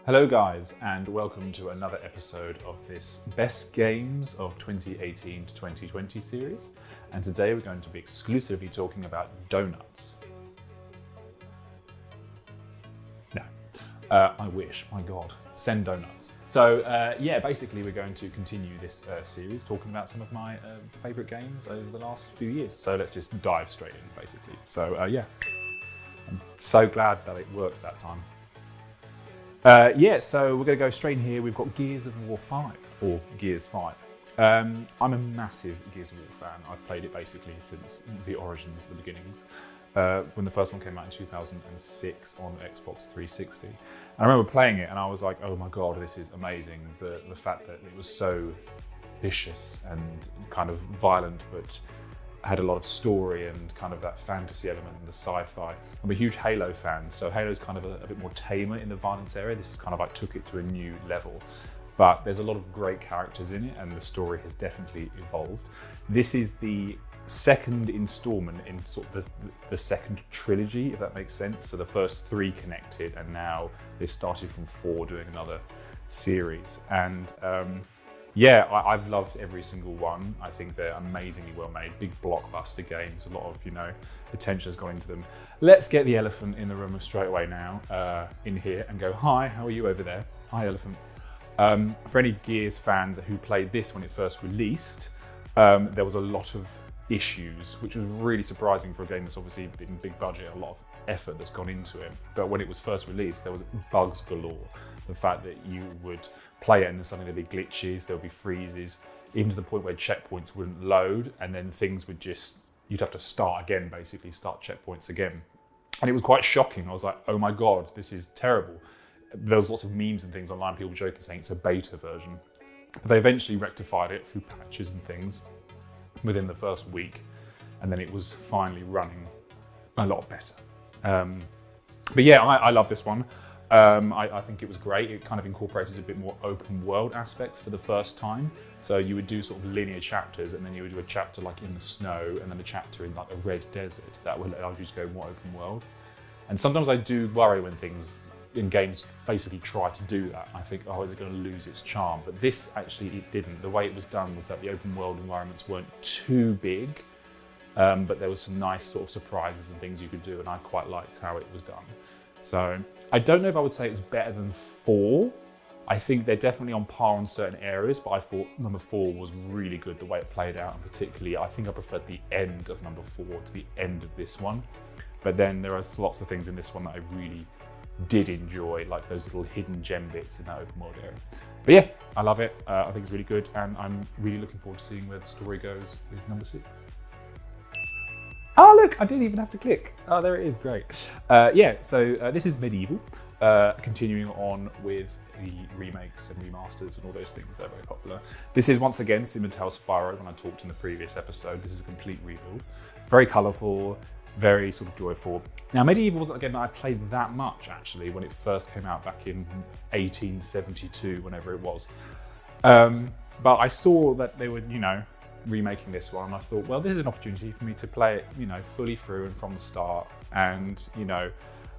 Hello guys, and welcome to another episode of this Best Games of 2018 to 2020 series. And today we're going to be exclusively talking about donuts. No, I wish, my God, send donuts. So basically we're going to continue this series talking about some of my favourite games over the last few years. So let's just dive straight in, basically. So I'm so glad that it worked that time. So we're going to go straight in here. We've got Gears of War 5, or Gears 5. I'm a massive Gears of War fan. I've played it basically since the origins, the beginnings, when the first one came out in 2006 on Xbox 360. And I remember playing it and I was like, oh my God, this is amazing. The fact that it was so vicious and kind of violent, but had a lot of story and kind of that fantasy element and the sci-fi. I'm a huge Halo fan, so Halo's kind of a bit more tamer in the violence area. This is kind of like took it to a new level. But there's a lot of great characters in it and the story has definitely evolved. This is the second installment in sort of the second trilogy, if that makes sense. So the first three connected and now they started from 4 doing another series. And I've loved every single one. I think they're amazingly well made, big blockbuster games, a lot of, attention has gone into them. Let's get the elephant in the room straight away now, in here and go, hi, how are you over there? Hi, elephant. For any Gears fans who played this when it first released, there was a lot of issues, which was really surprising for a game that's obviously been big budget, a lot of effort that's gone into it. But when it was first released, there was bugs galore. The fact that you would play it and then suddenly there'd be glitches, there'll be freezes, even to the point where checkpoints wouldn't load and then things would you'd have to start again, basically start checkpoints again. And it was quite shocking. I was like, oh my God, this is terrible. There was lots of memes and things online, people joking saying it's a beta version. But they eventually rectified it through patches and things within the first week. And then it was finally running a lot better. I love this one. I think it was great. It kind of incorporated a bit more open world aspects for the first time. So you would do sort of linear chapters and then you would do a chapter like in the snow and then a chapter in like a red desert. That would allow you to go more open world. And sometimes I do worry when things in games basically try to do that. I think, oh, is it going to lose its charm? But this actually, it didn't. The way it was done was that the open world environments weren't too big, but there was some nice sort of surprises and things you could do, and I quite liked how it was done. So I don't know if I would say it was better than 4. I think they're definitely on par in certain areas, but I thought number 4 was really good, the way it played out, and particularly I think I preferred the end of number 4 to the end of this one. But then there are lots of things in this one that I really did enjoy, like those little hidden gem bits in that open world area. But yeah, I love it. I think it's really good, and I'm really looking forward to seeing where the story goes with number 6. Oh look, I didn't even have to click. Oh, there it is, great. This is Medieval, continuing on with the remakes and remasters and all those things. They're very popular. This is once again similar to how Spyro, when I talked in the previous episode, this is a complete rebuild. Very colourful, very sort of joyful. Now Medieval wasn't a game that I played that much actually when it first came out back in 1872, whenever it was. But I saw that they were, remaking this one, and I thought, well, this is an opportunity for me to play it, fully through and from the start. And,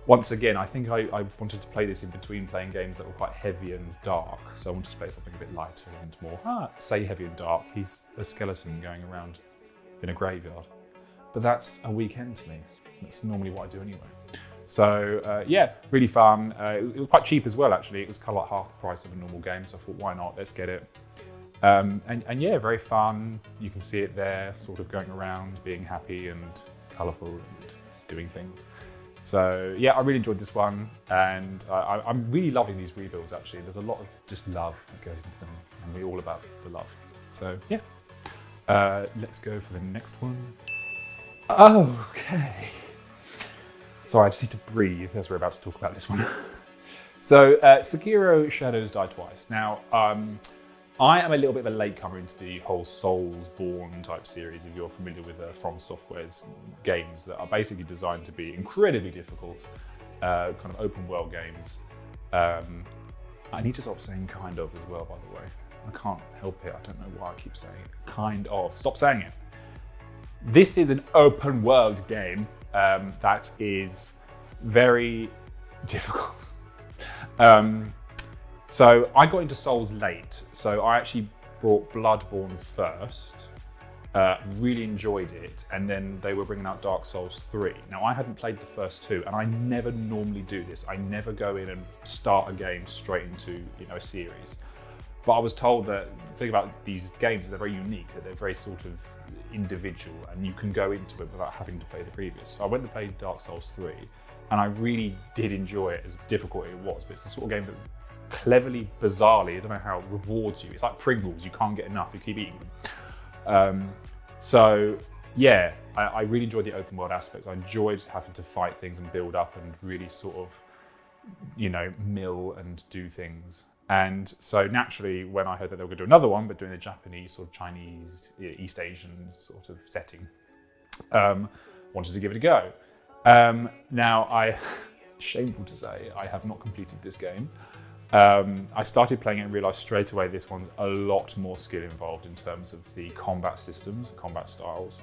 once again, I think I wanted to play this in between playing games that were quite heavy and dark. So I wanted to play something a bit lighter and more, say heavy and dark. He's a skeleton going around in a graveyard. But that's a weekend to me. That's normally what I do anyway. So really fun. It was quite cheap as well, actually. It was kind of like half the price of a normal game. So I thought, why not? Let's get it. Very fun. You can see it there, sort of going around, being happy and colourful and doing things. So yeah, I really enjoyed this one, and I'm really loving these rebuilds actually. There's a lot of just love that goes into them, and we're all about the love. So yeah, let's go for the next one. Okay. Sorry, I just need to breathe as we're about to talk about this one. So Sekiro Shadows Die Twice. Now, I am a little bit of a latecomer into the whole Soulsborne type series, if you're familiar with From Software's games that are basically designed to be incredibly difficult, kind of open world games. I need to stop saying kind of as well, by the way. I can't help it, I don't know why I keep saying it. Kind of, stop saying it. This is an open world game that is very difficult. So I got into Souls late. So I actually brought Bloodborne first, really enjoyed it, and then they were bringing out Dark Souls 3. Now I hadn't played the first two, and I never normally do this. I never go in and start a game straight into a series. But I was told that the thing about these games is they're very unique, that they're very sort of individual, and you can go into it without having to play the previous. So I went to play Dark Souls 3, and I really did enjoy it, as difficult as it was. But it's the sort of game that cleverly, bizarrely, I don't know how, rewards you. It's like Pringles, you can't get enough, you keep eating them. So yeah, I really enjoyed the open world aspects. I enjoyed having to fight things and build up and really sort of, mill and do things. And so naturally, when I heard that they were going to do another one, but doing a Japanese sort of Chinese, East Asian sort of setting, wanted to give it a go. Now, shameful to say, I have not completed this game. I started playing it and realised straight away this one's a lot more skill involved in terms of the combat systems, combat styles.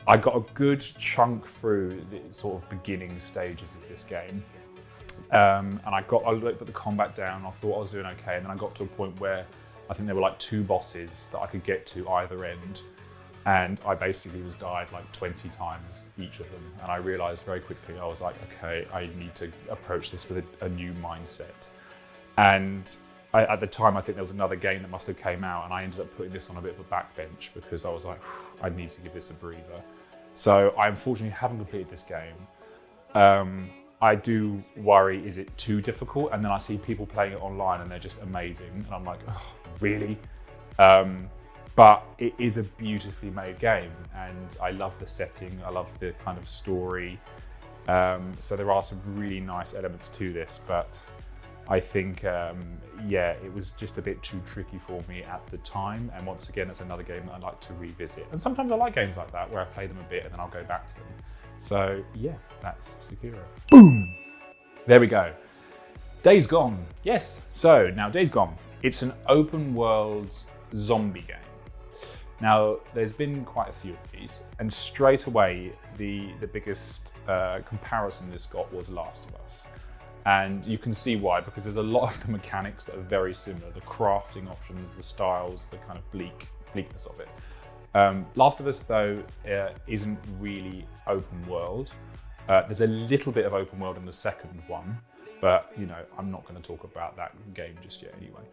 I got a good chunk through the sort of beginning stages of this game. And I looked at the combat down, I thought I was doing okay, and then I got to a point where I think there were like 2 bosses that I could get to either end, and I basically died like 20 times each of them, and I realised very quickly, I was like, okay, I need to approach this with a new mindset. And at the time, I think there was another game that must have came out, and I ended up putting this on a bit of a backbench because I was like, I need to give this a breather. So I unfortunately haven't completed this game. I do worry, is it too difficult? And then I see people playing it online and they're just amazing. And I'm like, oh, really? But it is a beautifully made game, and I love the setting. I love the kind of story. So there are some really nice elements to this, but I think, it was just a bit too tricky for me at the time. And once again, it's another game that I like to revisit. And sometimes I like games like that where I play them a bit and then I'll go back to them. So yeah, that's Sekiro. Boom! There we go. Days Gone. Yes. So now Days Gone. It's an open world zombie game. Now there's been quite a few of these, and straight away the biggest comparison this got was Last of Us. And you can see why, because there's a lot of the mechanics that are very similar. The crafting options, the styles, the kind of bleakness of it. Last of Us, though, isn't really open world. There's a little bit of open world in the second one, but I'm not going to talk about that game just yet anyway.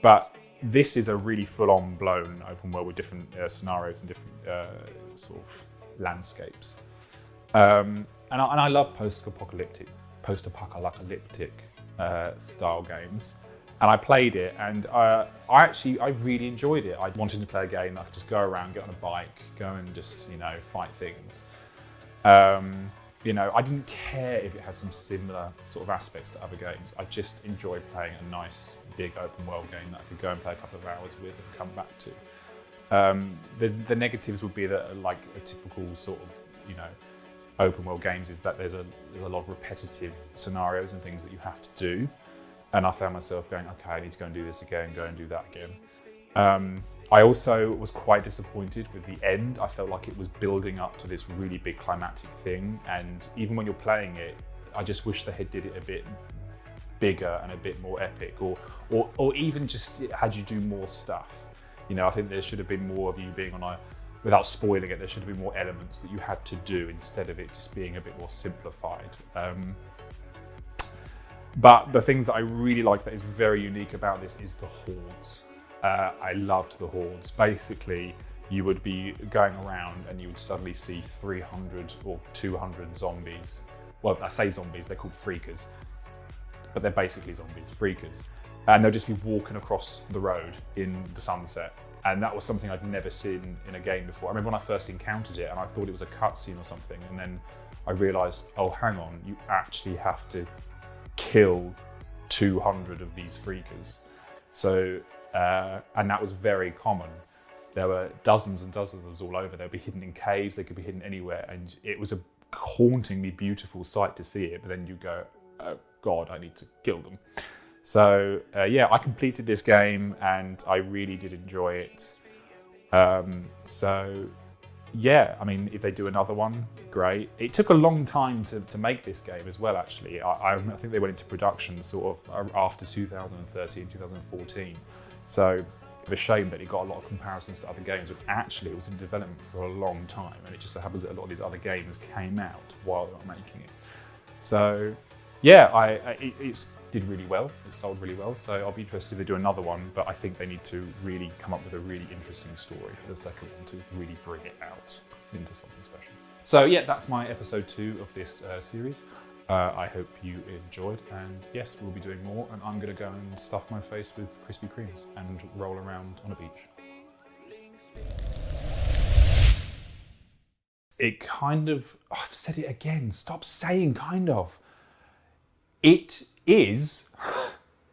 But this is a really full-on blown open world with different scenarios and different sort of landscapes. And I love post-apocalyptic style games. And I played it, and I really enjoyed it. I wanted to play a game that I could just go around, get on a bike, go and just, fight things. I didn't care if it had some similar sort of aspects to other games. I just enjoyed playing a nice, big open world game that I could go and play a couple of hours with and come back to. The negatives would be that, like a typical sort of, open world games, is that there's a lot of repetitive scenarios and things that you have to do. And I found myself going, okay, I need to go and do this again, go and do that again. I also was quite disappointed with the end. I felt like it was building up to this really big climactic thing. And even when you're playing it, I just wish they had did it a bit bigger and a bit more epic, or even just had you do more stuff. I think there should have been more of you being on without spoiling it, there should have been more elements that you had to do instead of it just being a bit more simplified. But the things that I really like that is very unique about this is the hordes. I loved the hordes. Basically, you would be going around and you would suddenly see 300 or 200 zombies. Well, I say zombies, they're called freakers, but they're basically zombies, freakers. And they'll just be walking across the road in the sunset. And that was something I'd never seen in a game before. I remember when I first encountered it and I thought it was a cutscene or something. And then I realized, oh, hang on, you actually have to kill 200 of these freakers. So, and that was very common. There were dozens and dozens of them all over. They'd be hidden in caves, they could be hidden anywhere. And it was a hauntingly beautiful sight to see it. But then you go, oh God, I need to kill them. So yeah, I completed this game and I really did enjoy it. So yeah, I mean, if they do another one, great. It took a long time to make this game as well, actually. I think they went into production sort of after 2013, 2014. So it's a shame that it got a lot of comparisons to other games, but actually it was in development for a long time, and it just so happens that a lot of these other games came out while they were making it. So yeah, it did really well, it sold really well, so I'll be interested if they do another one, but I think they need to really come up with a really interesting story for the second one to really bring it out into something special. So yeah, that's my episode 2 of this series. I hope you enjoyed, and yes, we'll be doing more, and I'm going to go and stuff my face with Krispy Kremes and roll around on a beach. It kind of, oh, I've said it again, stop saying kind of. It is